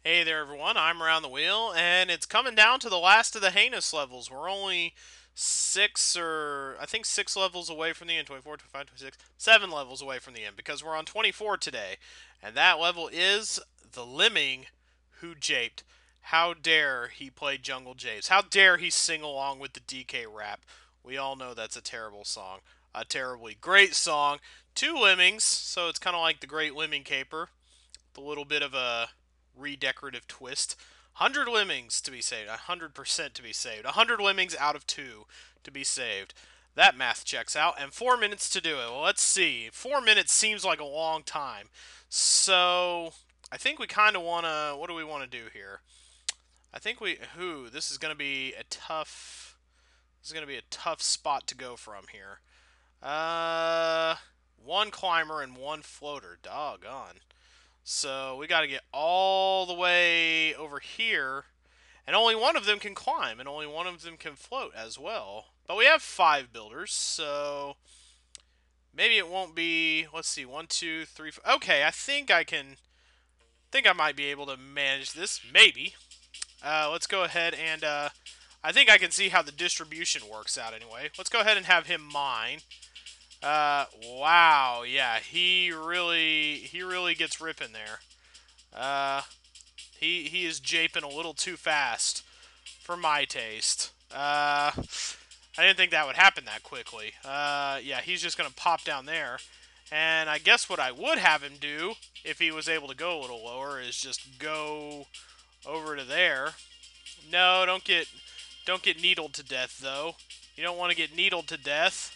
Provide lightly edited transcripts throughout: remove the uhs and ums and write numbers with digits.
Hey there, everyone. I'm Around the Wheel, and it's coming down to the last of the heinous levels. We're only I think six levels away from the end 24, 25, 26, 7 levels away from the end because we're on 24 today. And that level is the Lemming who japed. How dare he play Jungle Japes? How dare he sing along with the DK rap? We all know that's a terrible song. A terribly great song. Two lemmings, so it's kind of like the Great Lemming Caper. A little bit of a redecorative twist. 100 lemmings to be saved. 100% to be saved. 100 lemmings out of 2 to be saved. That math checks out. And 4 minutes to do it. Well, let's see. 4 minutes seems like a long time. So, I think we kind of want to. What do we want to do here? I think we. This is going to be a tough. This is going to be a tough spot to go from here. Uh. One climber and one floater. Doggone. So we got to get all the way over here, and only one of them can climb, and only one of them can float as well. But we have 5 builders, so maybe it won't be. Let's see, one, two, three. Okay, I think I can. Think I might be able to manage this. Maybe. Let's go ahead and. I think I can see how the distribution works out anyway. Let's go ahead and have him mine. Wow, yeah, he really gets ripping there. Uh, he is japing a little too fast for my taste. I didn't think that would happen that quickly. Yeah, he's just gonna pop down there, and I guess what I would have him do if he was able to go a little lower is just go over to there. No, don't get needled to death though. You don't want to get needled to death.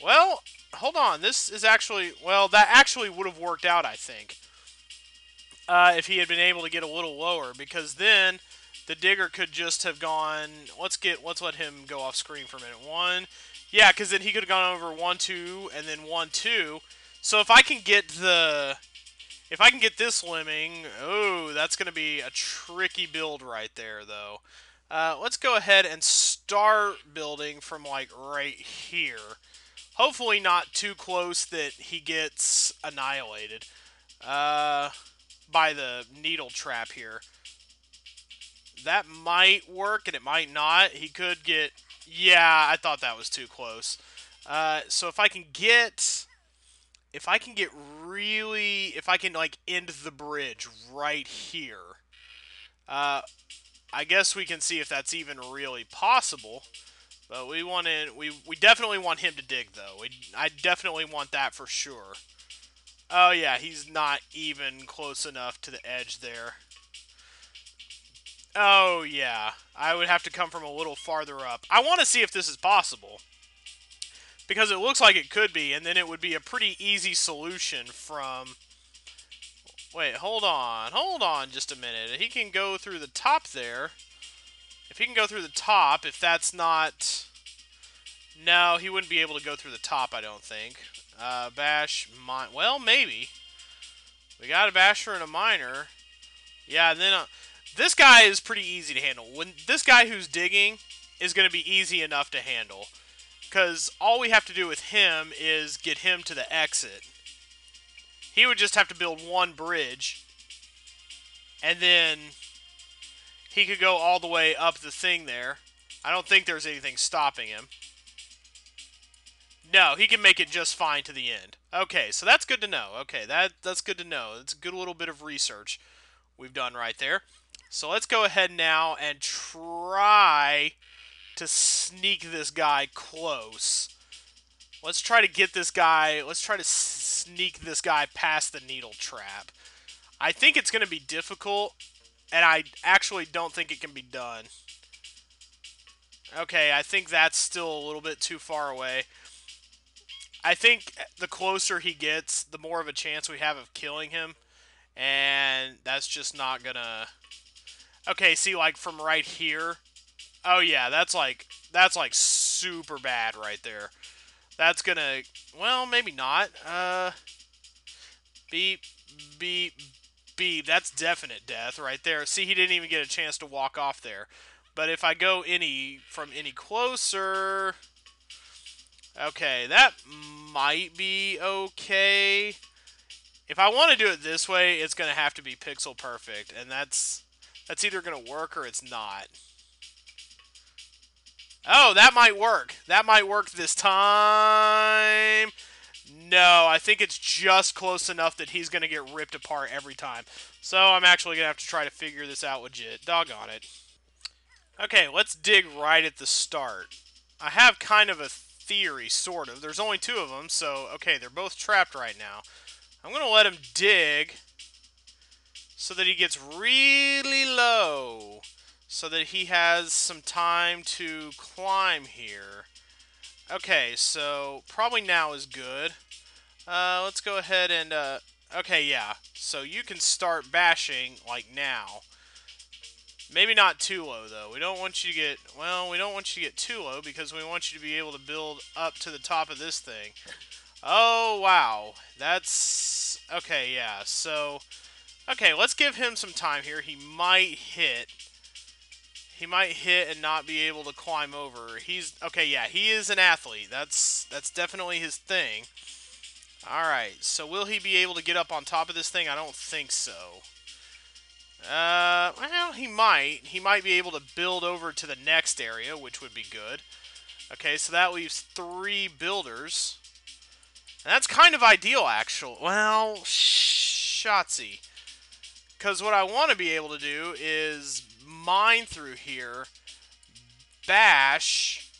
Well, hold on. This is actually that actually would have worked out, I think. If he had been able to get a little lower, because then the digger could just have gone. Let's let him go off screen for a minute. One, yeah, because then he could have gone over 1, 2, and then 1, 2. So if I can get this lemming, oh, that's going to be a tricky build right there, though. Let's go ahead and start building from like right here. Hopefully not too close that he gets annihilated. By the needle trap here. That might work, and it might not. He could get... Yeah, I thought that was too close. So if I can get... If I can get really... If I can, like, end the bridge right here, I guess we can see if that's even really possible. But we definitely want him to dig, though. I definitely want that for sure. Oh, yeah, he's not even close enough to the edge there. Oh, yeah. I would have to come from a little farther up. I want to see if this is possible. Because it looks like it could be, and then it would be a pretty easy solution from... Wait, hold on. Hold on just a minute. He can go through the top there. If he can go through the top, if that's not... No, he wouldn't be able to go through the top, I don't think. Bash, mine... Well, maybe. We got a basher and a miner. Yeah, and then... This guy is pretty easy to handle. This guy who's digging is going to be easy enough to handle. Because all we have to do with him is get him to the exit. He would just have to build one bridge. And then he could go all the way up the thing there. I don't think there's anything stopping him. No, he can make it just fine to the end. Okay, so that's good to know. Okay, that's good to know. It's a good little bit of research we've done right there. So let's go ahead now and try to sneak this guy close. Let's try to get this guy, let's try to sneak this guy past the needle trap. I think it's going to be difficult, and I actually don't think it can be done. Okay, I think that's still a little bit too far away. I think the closer he gets, the more of a chance we have of killing him, and that's just not going to... Okay, see, like, from right here. Oh, yeah, that's like super bad right there. That's gonna... Well, maybe not. Beep, beep, beep. That's definite death right there. See, he didn't even get a chance to walk off there. But if I go from any closer... Okay, that might be okay. If I want to do it this way, it's going to have to be pixel perfect, and that's either going to work or it's not. Oh, that might work. That might work this time. No, I think it's just close enough that he's going to get ripped apart every time. So I'm actually going to have to try to figure this out legit. Doggone it. Okay, let's dig right at the start. I have kind of a theory, sort of. There's only two of them, so okay, they're both trapped right now. I'm going to let him dig so that he gets really low, so that he has some time to climb here. Okay, so probably now is good. Let's go ahead and, okay, yeah. So you can start bashing, like, now. Maybe not too low, though. We don't want you to get, well, we don't want you to get too low because we want you to be able to build up to the top of this thing. Oh, wow. That's, okay, yeah. So, okay, let's give him some time here. He might hit. He might hit and not be able to climb over. He's, okay, yeah, he is an athlete. That's definitely his thing. Alright, so will he be able to get up on top of this thing? I don't think so. Well, he might. He might be able to build over to the next area, which would be good. Okay, so that leaves 3 builders. And that's kind of ideal, actually. Well, Shotzi. Because what I want to be able to do is mine through here, bash.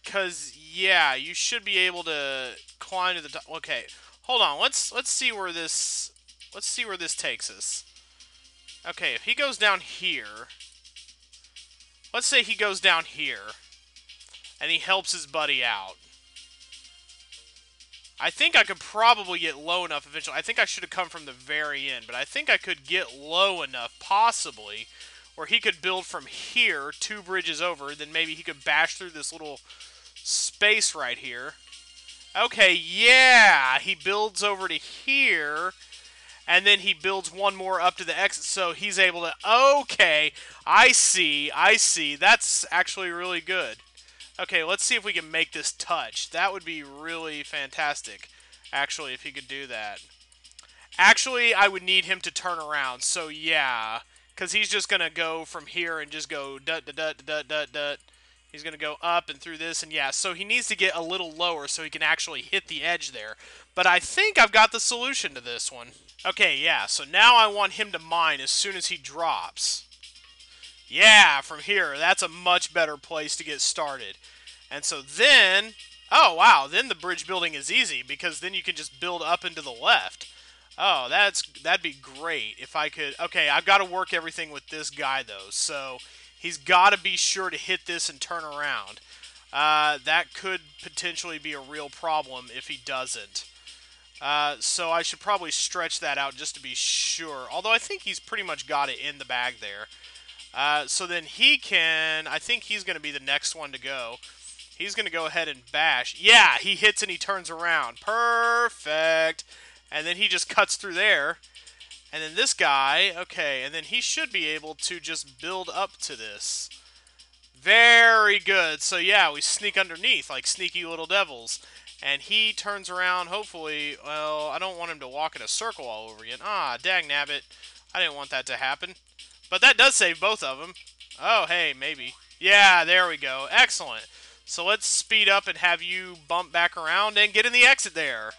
Because, yeah, you should be able to climb to the top. Okay, hold on. Let's see where this takes us. Okay, if he goes down here, let's say he goes down here, and he helps his buddy out. I think I could probably get low enough eventually. I think I should have come from the very end, but I think I could get low enough, possibly, where he could build from here, 2 bridges over, then maybe he could bash through this little space right here. Okay, yeah, he builds over to here, and then he builds one more up to the exit, so he's able to, okay, I see, that's actually really good. Okay, let's see if we can make this touch. That would be really fantastic, actually, if he could do that. Actually, I would need him to turn around, so yeah, because he's just going to go from here and just go dut. He's going to go up and through this, and yeah, so he needs to get a little lower so he can actually hit the edge there. But I think I've got the solution to this one. Okay, yeah, so now I want him to mine as soon as he drops. Yeah, from here, that's a much better place to get started. And so then, oh wow, then the bridge building is easy because then you can just build up and to the left. Oh, that'd be great if I could. Okay, I've got to work everything with this guy though, so he's got to be sure to hit this and turn around. That could potentially be a real problem if he doesn't. So I should probably stretch that out just to be sure. Although I think he's pretty much got it in the bag there. So then he can, I think he's going to be the next one to go. He's going to go ahead and bash. Yeah, he hits and he turns around. Perfect. And then he just cuts through there. And then this guy, okay, and then he should be able to just build up to this. Very good. So yeah, we sneak underneath like sneaky little devils. And he turns around, hopefully, well, I don't want him to walk in a circle all over again. Ah, dang nabbit. I didn't want that to happen. But that does save both of them. Oh, hey, maybe. Yeah, there we go. Excellent. So let's speed up and have you bump back around and get in the exit there.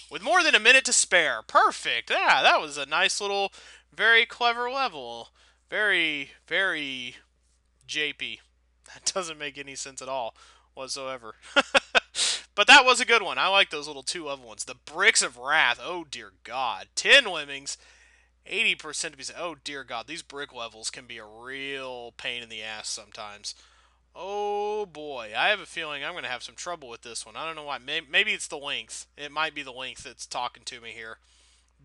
With more than a minute to spare. Perfect. Yeah, that was a nice little, very clever level. Very, very japey. That doesn't make any sense at all whatsoever. But that was a good one. I like those little 2-level ones. The Bricks of Wrath. Oh, dear God. 10 lemmings. 80% to be said. Oh, dear God. These brick levels can be a real pain in the ass sometimes. Oh, boy. I have a feeling I'm going to have some trouble with this one. I don't know why. Maybe it's the length. It might be the length that's talking to me here.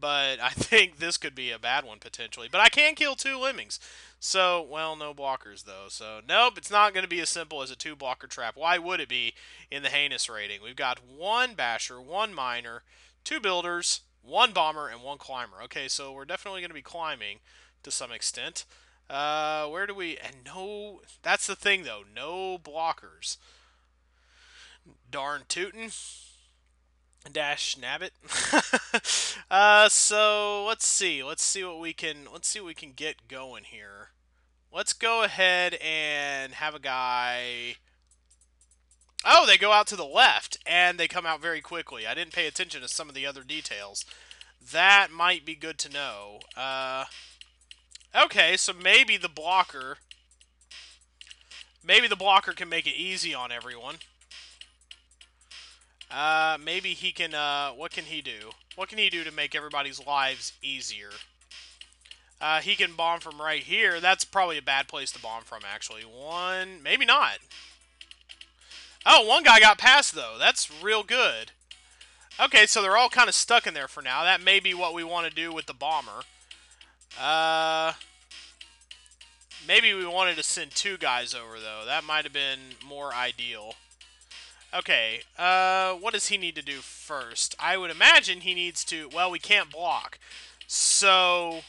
But I think this could be a bad one, potentially. But I can kill 2 lemmings. So, well, no blockers, though. So, nope, it's not going to be as simple as a 2-blocker trap. Why would it be in the heinous rating? We've got 1 basher, 1 miner, 2 builders, 1 bomber, and 1 climber. Okay, so we're definitely going to be climbing to some extent. Where do we... And no... That's the thing, though. No blockers. Darn tootin'. Dash nabbit. So let's see. Let's see what we can get going here. Let's go ahead and have a guy. Oh, they go out to the left and they come out very quickly. I didn't pay attention to some of the other details. That might be good to know. Okay, so maybe the blocker can make it easy on everyone. Maybe he can, what can he do? What can he do to make everybody's lives easier? He can bomb from right here. That's probably a bad place to bomb from, actually. Maybe not. Oh, one guy got past, though. That's real good. Okay, so they're all kind of stuck in there for now. That may be what we want to do with the bomber. Maybe we wanted to send 2 guys over, though. That might have been more ideal. Okay, what does he need to do first? I would imagine he needs to... Well, we can't block. So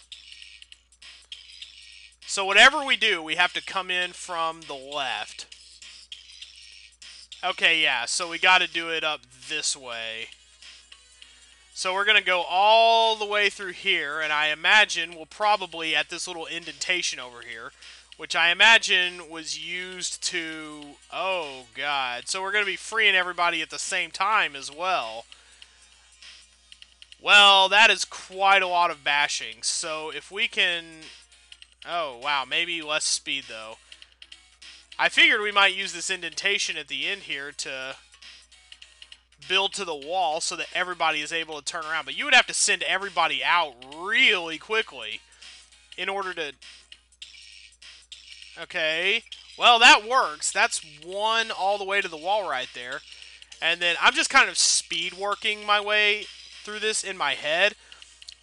whatever we do, we have to come in from the left. Okay, yeah, so we got to do it up this way. So we're going to go all the way through here, and I imagine we'll probably, at this little indentation over here, which I imagine was used to... Oh, God. So we're going to be freeing everybody at the same time as well. Well, that is quite a lot of bashing. So if we can... Oh, wow. Maybe less speed, though. I figured we might use this indentation at the end here to build to the wall so that everybody is able to turn around. But you would have to send everybody out really quickly in order to... Okay. Well, that works. That's 1 all the way to the wall right there. And then I'm just kind of speed working my way through this in my head.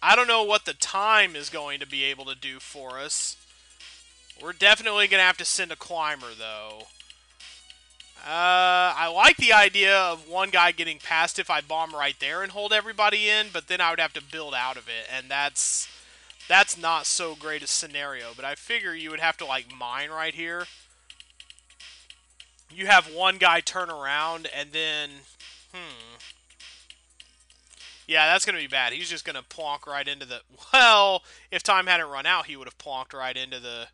I don't know what the time is going to be able to do for us. We're definitely going to have to send a climber, though. I like the idea of one guy getting past if I bomb right there and hold everybody in, but then I would have to build out of it, and that's not so great a scenario. But I figure you would have to, like, mine right here. You have one guy turn around, and then... Yeah, that's going to be bad. He's just going to plonk right into the... Well, if time hadn't run out, he would have plonked right into the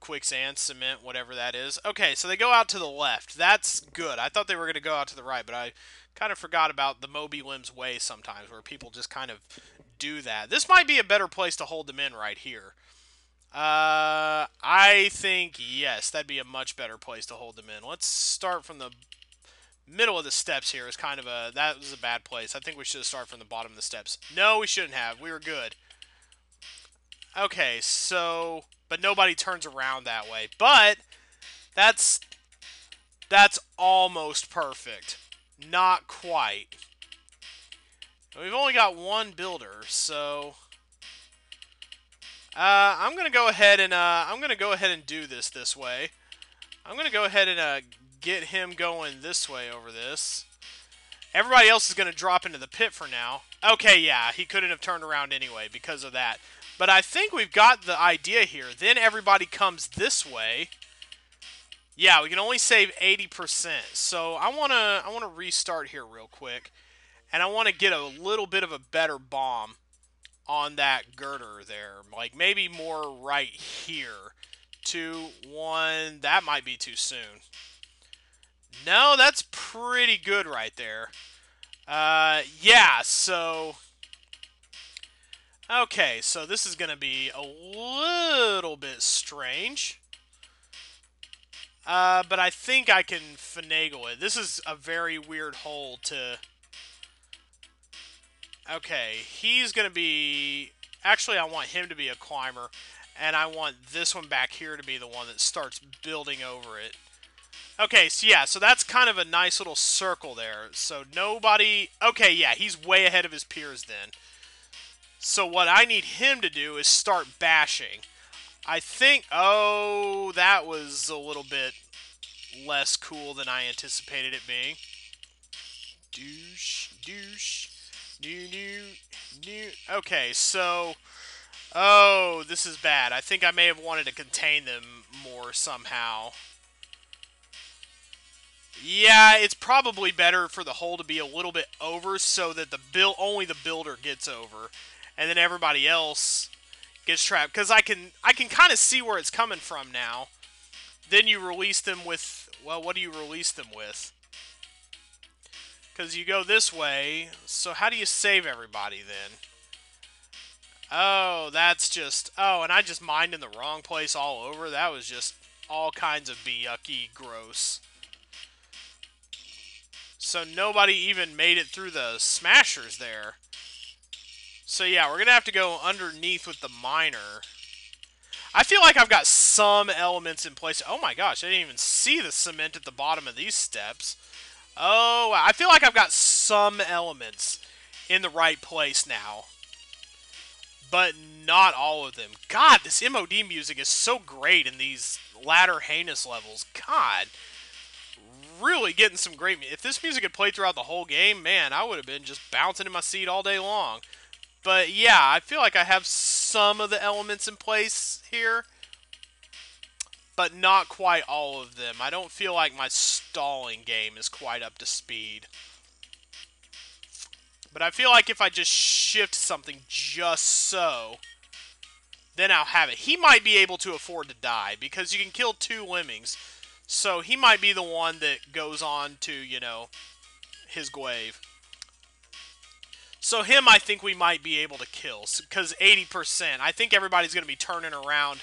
quicksand, cement, whatever that is. Okay, so they go out to the left. That's good. I thought they were going to go out to the right, but I kind of forgot about the MobiLems way sometimes, where people just kind of do that. This might be a better place to hold them in right here. I think, yes, that'd be a much better place to hold them in. Let's start from the middle of the steps here. Is kind of that was a bad place. I think we should have started from the bottom of the steps. No, we shouldn't have. We were good. Okay, so... But nobody turns around that way. But that's almost perfect. Not quite. We've only got 1 builder, so I'm gonna go ahead and do this way. I'm gonna go ahead and get him going this way over this. Everybody else is gonna drop into the pit for now. Okay, yeah, he couldn't have turned around anyway because of that. But I think we've got the idea here. Then everybody comes this way. Yeah, we can only save 80%. So I wanna restart here real quick, and I want to get a little bit of a better bomb on that girder there. Like maybe more right here. 2, 1. That might be too soon. No, that's pretty good right there. Yeah. So. Okay, so this is going to be a little bit strange. But I think I can finagle it. This is a very weird hole to... Okay, he's going to be... Actually, I want him to be a climber, and I want this one back here to be the one that starts building over it. Okay, so yeah, so that's kind of a nice little circle there. So nobody... Okay, yeah, he's way ahead of his peers then. So what I need him to do is start bashing. I think... Oh, that was a little bit less cool than I anticipated it being. Douche, douche, new. Okay, so... Oh, this is bad. I think I may have wanted to contain them more somehow. Yeah, it's probably better for the hole to be a little bit over so that only the builder gets over, and then everybody else gets trapped. Because I can kind of see where it's coming from now. Then you release them with, well, what do you release them with? Because you go this way, so how do you save everybody then? Oh, that's just, oh, and I just mined in the wrong place all over. That was just all kinds of yucky, gross. So nobody even made it through the smashers there. So yeah, we're going to have to go underneath with the miner. I feel like I've got some elements in place. Oh my gosh, I didn't even see the cement at the bottom of these steps. Oh, I feel like I've got some elements in the right place now. But not all of them. God, this MOD music is so great in these latter heinous levels. God, really getting some great music. If this music had played throughout the whole game, man, I would have been just bouncing in my seat all day long. But yeah, I feel like I have some of the elements in place here, but not quite all of them. I don't feel like my stalling game is quite up to speed. But I feel like if I just shift something just so, then I'll have it. He might be able to afford to die, because you can kill 2 lemmings. So he might be the one that goes on to, you know, his grave. So him, I think we might be able to kill, because 80%. I think everybody's going to be turning around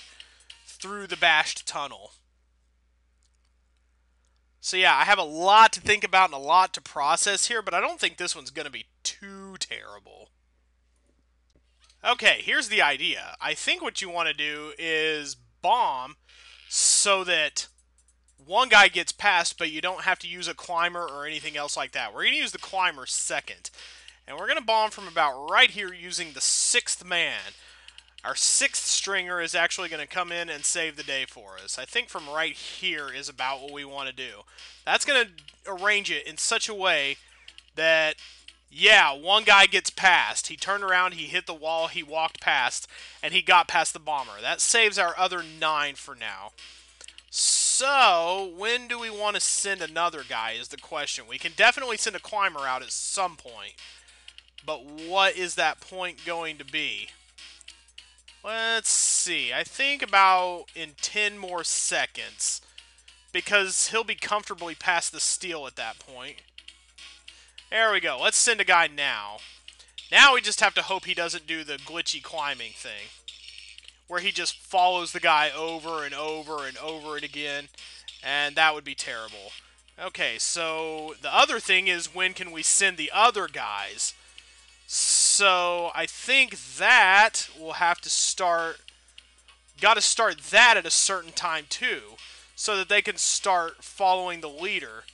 through the bashed tunnel. So yeah, I have a lot to think about and a lot to process here, but I don't think this one's going to be too terrible. Okay, here's the idea. I think what you want to do is bomb so that one guy gets past, but you don't have to use a climber or anything else like that. We're going to use the climber second. And we're going to bomb from about right here using the 6th man. Our 6th stringer is actually going to come in and save the day for us. I think from right here is about what we want to do. That's going to arrange it in such a way that, yeah, one guy gets past. He turned around, he hit the wall, he walked past, and he got past the bomber. That saves our other 9 for now. So, when do we want to send another guy is the question. We can definitely send a climber out at some point. But what is that point going to be? Let's see. I think about in 10 more seconds. Because he'll be comfortably past the steel at that point. There we go. Let's send a guy now. Now we just have to hope he doesn't do the glitchy climbing thing, where he just follows the guy over and over and over it again. And that would be terrible. Okay, so the other thing is, when can we send the other guys? So I think that we'll have to start. Got to start that at a certain time too, so that they can start following the leader.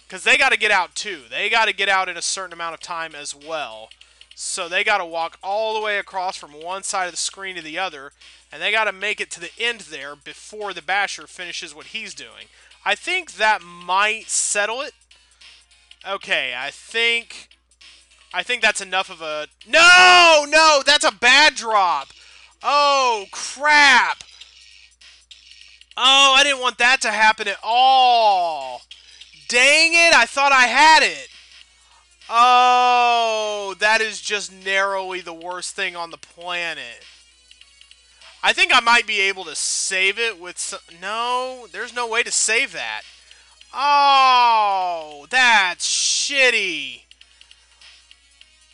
Because they got to get out too. They got to get out in a certain amount of time as well. So they got to walk all the way across from one side of the screen to the other, and they got to make it to the end there before the basher finishes what he's doing. I think that might settle it. Okay, I think that's enough of a... No! No! That's a bad drop! Oh, crap! Oh, I didn't want that to happen at all! Dang it! I thought I had it! Oh, that is just narrowly the worst thing on the planet. I think I might be able to save it with some... No, there's no way to save that. Oh, that's shitty.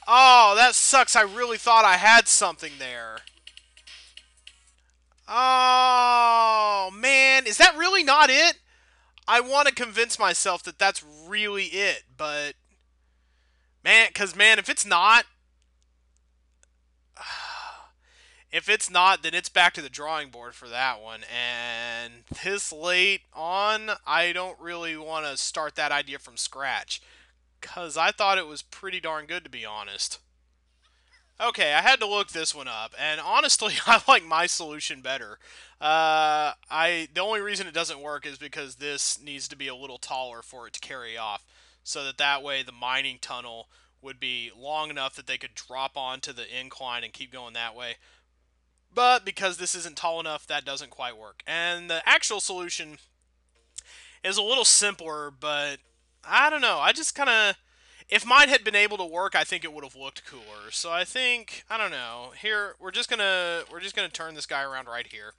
Oh, that sucks. I really thought I had something there. Oh, man. Is that really not it? I want to convince myself that that's really it, but... Man, because, man, if it's not... If it's not, then it's back to the drawing board for that one. And this late on, I don't really want to start that idea from scratch, because I thought it was pretty darn good, to be honest. Okay, I had to look this one up, and honestly, I like my solution better. The only reason it doesn't work is because this needs to be a little taller for it to carry off, so that way the mining tunnel would be long enough that they could drop onto the incline and keep going that way. But because this isn't tall enough, that doesn't quite work. And the actual solution is a little simpler, but I don't know. I just kind of, if mine had been able to work, I think it would have looked cooler. So I think, I don't know. Here we're just gonna turn this guy around right here,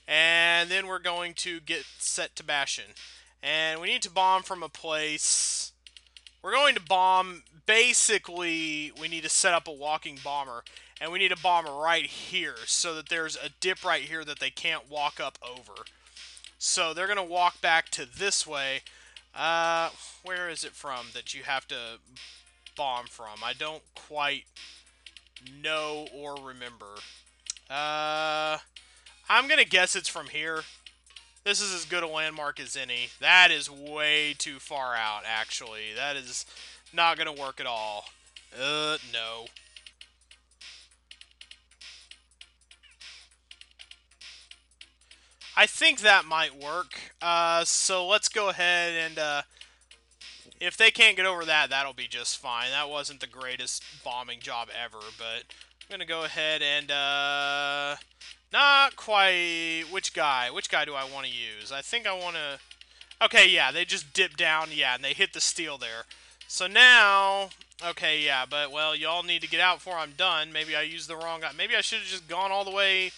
and then we're going to get set to Bastion, and we need to bomb from a place. We're going to bomb. Basically, we need to set up a walking bomber, and we need a bomber right here so that there's a dip right here that they can't walk up over. So they're going to walk back to this way. Where is it from that you have to bomb from? I don't quite know or remember. Uh, I'm going to guess it's from here. This is as good a landmark as any. That is way too far out, actually. That is not going to work at all. No. I think that might work. So let's go ahead and, if they can't get over that, that'll be just fine. That wasn't the greatest bombing job ever, but I'm going to go ahead and, not quite. Which guy? Which guy do I want to use? I think I want to... Okay, yeah, they just dip down, yeah, and they hit the steel there. So now... Okay, yeah, but, well, y'all need to get out before I'm done. Maybe I used the wrong guy. Maybe I should have just gone all the way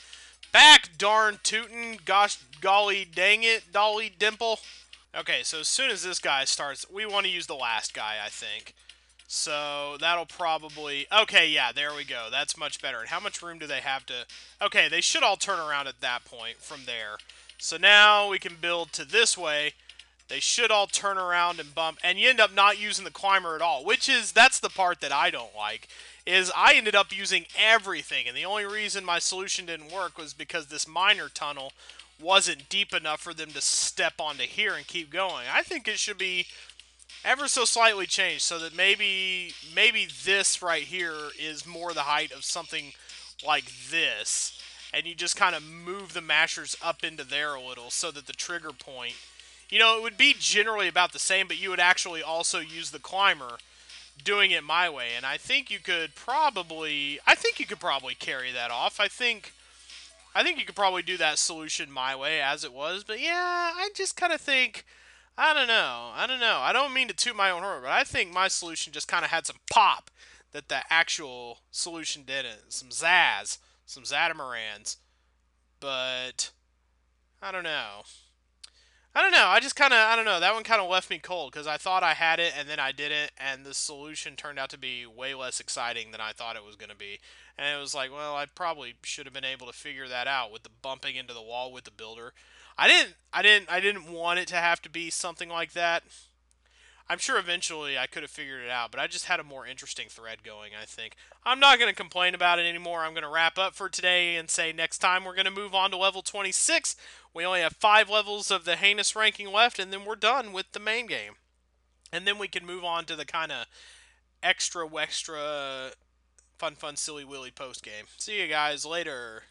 back, darn tootin'. Gosh, golly, dang it, dolly dimple. Okay, so as soon as this guy starts, we want to use the last guy, I think. So that'll probably... Okay, yeah, there we go. That's much better. And how much room do they have to... Okay, they should all turn around at that point from there. So now we can build to this way. They should all turn around and bump. And you end up not using the climber at all, which is... That's the part that I don't like, is I ended up using everything. And the only reason my solution didn't work was because this miner tunnel wasn't deep enough for them to step onto here and keep going. I think it should be ever so slightly changed so that maybe this right here is more the height of something like this, and you just kind of move the mashers up into there a little so that the trigger point, it would be generally about the same, but you would actually also use the climber doing it my way, and I think you could probably carry that off. I think you could probably do that solution my way as it was, but yeah, I just kind of think, I don't know. I don't mean to toot my own horn, but I think my solution just kind of had some pop that the actual solution didn't. Some zazz, some zatamarans, but I don't know. I just kind of, I don't know. That one kind of left me cold because I thought I had it and then I didn't, and the solution turned out to be way less exciting than I thought it was going to be. And it was like, well, I probably should have been able to figure that out with the bumping into the wall with the builder. I didn't want it to have to be something like that. I'm sure eventually I could have figured it out, but I just had a more interesting thread going, I think. I'm not going to complain about it anymore. I'm going to wrap up for today and say next time we're going to move on to level 26. We only have 5 levels of the heinous ranking left, and then we're done with the main game. And then we can move on to the kind of extra, fun, silly, willy post game. See you guys later.